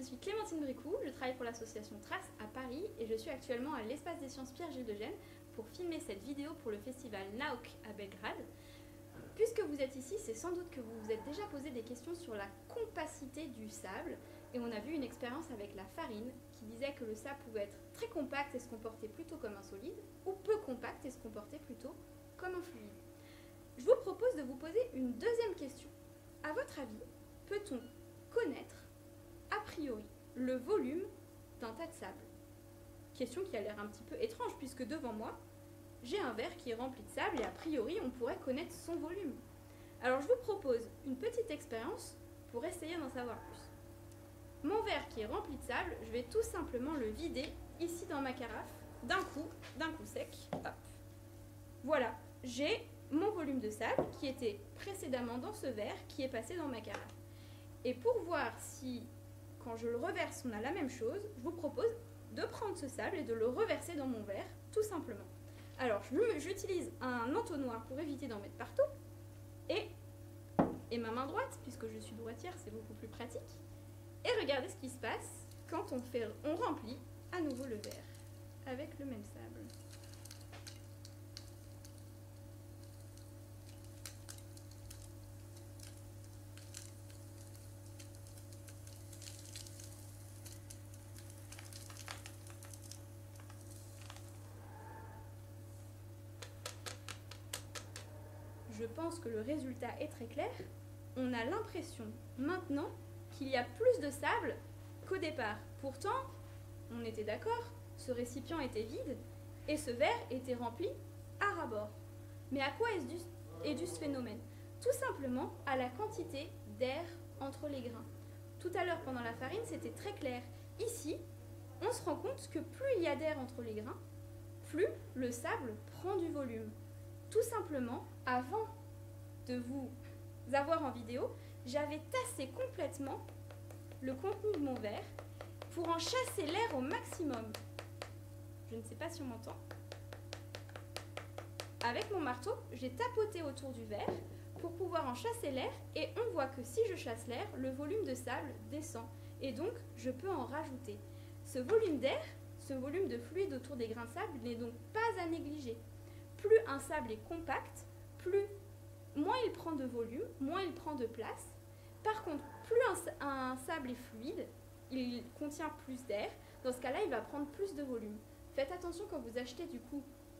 Je suis Clémentine Bricou, je travaille pour l'association Trace à Paris et je suis actuellement à l'Espace des Sciences Pierre-Gilles de Gênes pour filmer cette vidéo pour le festival NAOC à Belgrade. Puisque vous êtes ici, c'est sans doute que vous vous êtes déjà posé des questions sur la compacité du sable et on a vu une expérience avec la farine qui disait que le sable pouvait être très compact et se comporter plutôt comme un solide ou peu compact et se comporter plutôt comme un fluide. Je vous propose de vous poser une deuxième question. À votre avis, peut-on connaître a priori le volume d'un tas de sable? Question qui a l'air un petit peu étrange puisque devant moi, j'ai un verre qui est rempli de sable et a priori on pourrait connaître son volume. Alors je vous propose une petite expérience pour essayer d'en savoir plus. Mon verre qui est rempli de sable, je vais tout simplement le vider ici dans ma carafe d'un coup sec. Hop. Voilà, j'ai mon volume de sable qui était précédemment dans ce verre qui est passé dans ma carafe. Et pour voir si, quand je le reverse, on a la même chose, je vous propose de prendre ce sable et de le reverser dans mon verre, tout simplement. Alors, j'utilise un entonnoir pour éviter d'en mettre partout, et ma main droite, puisque je suis droitière, c'est beaucoup plus pratique. Et regardez ce qui se passe quand on remplit à nouveau le verre avec le même sable. Je pense que le résultat est très clair. On a l'impression maintenant qu'il y a plus de sable qu'au départ. Pourtant, on était d'accord, ce récipient était vide et ce verre était rempli à ras-bord. Mais à quoi est dû ce phénomène? Tout simplement à la quantité d'air entre les grains. Tout à l'heure, pendant la farine, c'était très clair. Ici, on se rend compte que plus il y a d'air entre les grains, plus le sable prend du volume. Tout simplement, avant de vous avoir en vidéo, j'avais tassé complètement le contenu de mon verre pour en chasser l'air au maximum. Je ne sais pas si on m'entend. Avec mon marteau, j'ai tapoté autour du verre pour pouvoir en chasser l'air et on voit que si je chasse l'air, le volume de sable descend et donc je peux en rajouter. Ce volume d'air, ce volume de fluide autour des grains de sable n'est donc pas à négliger. Plus un sable est compact, moins il prend de volume, moins il prend de place. Par contre, plus un sable est fluide, il contient plus d'air. Dans ce cas-là, il va prendre plus de volume. Faites attention quand vous achetez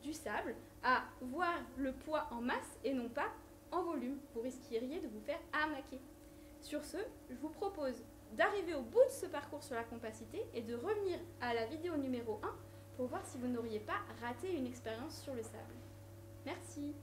du sable à voir le poids en masse et non pas en volume. Vous risqueriez de vous faire arnaquer. Sur ce, je vous propose d'arriver au bout de ce parcours sur la compacité et de revenir à la vidéo numéro 1 pour voir si vous n'auriez pas raté une expérience sur le sable. Merci.